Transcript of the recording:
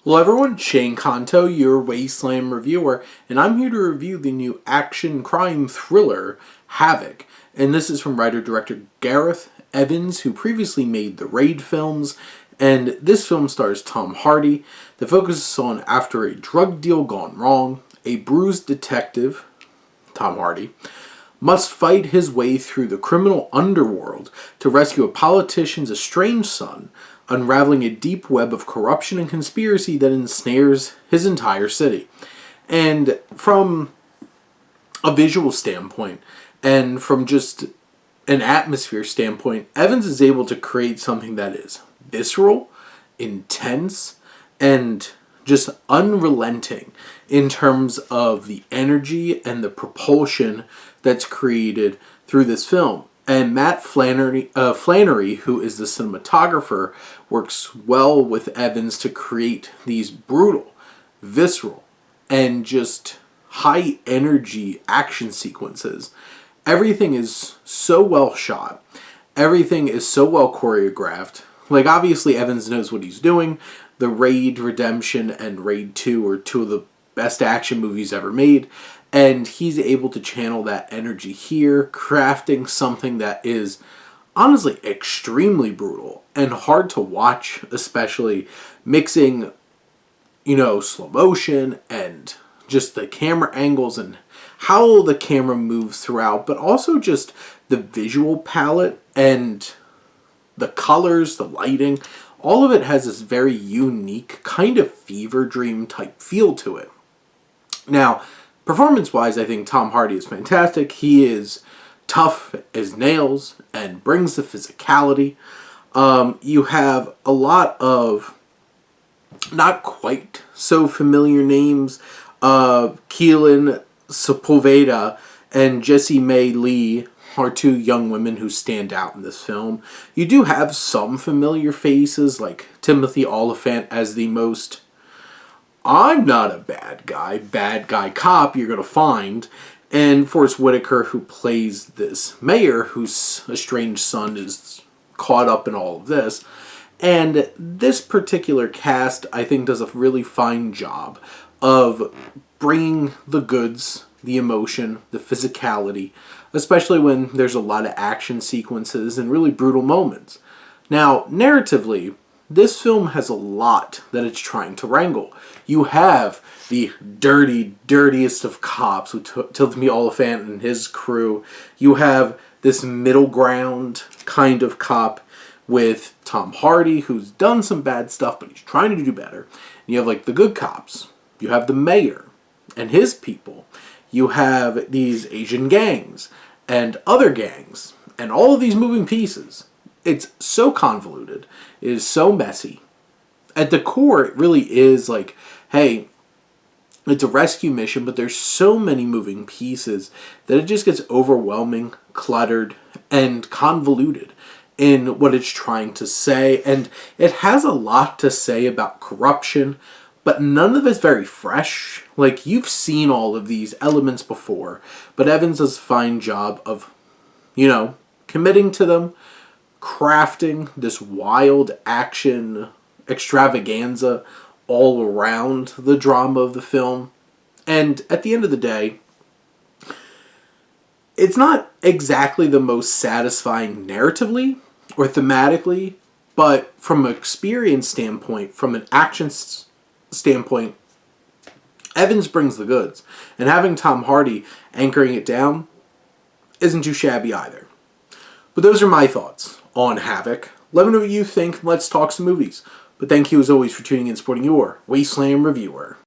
Hello everyone, Shane Kanto, your Wasteland reviewer, and I'm here to review the new action crime thriller, Havoc. And this is from writer-director Gareth Evans, who previously made the Raid films, and this film stars Tom Hardy. The focus is on after a drug deal gone wrong, a bruised detective, Tom Hardy, must fight his way through the criminal underworld to rescue a politician's estranged son, unraveling a deep web of corruption and conspiracy that ensnares his entire city. And from a visual standpoint, and from just an atmosphere standpoint, Evans is able to create something that is visceral, intense, and just unrelenting in terms of the energy and the propulsion that's created through this film. And Matt Flannery, who is the cinematographer, works well with Evans to create these brutal, visceral, and just high energy action sequences. Everything is so well shot. Everything is so well choreographed. Like, obviously Evans knows what he's doing. The Raid Redemption and Raid 2 are two of the best action movies ever made. And he's able to channel that energy here, crafting something that is honestly extremely brutal and hard to watch, especially mixing, slow motion and just the camera angles and how the camera moves throughout, but also just the visual palette and the colors, the lighting. All of it has this very unique kind of fever dream type feel to it. Now, performance-wise, I think Tom Hardy is fantastic. He is tough as nails and brings the physicality. You have a lot of not quite so familiar names. Keelan Sepulveda and Jessie May Lee are two young women who stand out in this film. You do have some familiar faces, like Timothy Oliphant as the most I'm not a bad guy cop you're going to find, and Forrest Whitaker, who plays this mayor whose estranged son is caught up in all of this. And this particular cast, I think, does a really fine job of bringing the goods, the emotion, the physicality, especially when there's a lot of action sequences and really brutal moments. Now, narratively, this film has a lot that it's trying to wrangle. You have the dirtiest of cops with Timothy Oliphant and his crew. You have this middle ground kind of cop with Tom Hardy, who's done some bad stuff, but he's trying to do better. And you have, like, the good cops. You have the mayor and his people. You have these Asian gangs and other gangs and all of these moving pieces. It's so convoluted. It is so messy. At the core, it really is like, hey, it's a rescue mission, but there's so many moving pieces that it just gets overwhelming, cluttered, and convoluted in what it's trying to say. And it has a lot to say about corruption, but none of it's very fresh. Like, you've seen all of these elements before, but Evans does a fine job of, committing to them, crafting this wild action extravaganza all around the drama of the film. And at the end of the day, it's not exactly the most satisfying narratively or thematically, but from an experience standpoint, from an action standpoint, Evans brings the goods. And having Tom Hardy anchoring it down isn't too shabby either. But those are my thoughts on Havoc. Let me know what you think. Let's talk some movies. But thank you as always for tuning in and supporting your Wasteland reviewer.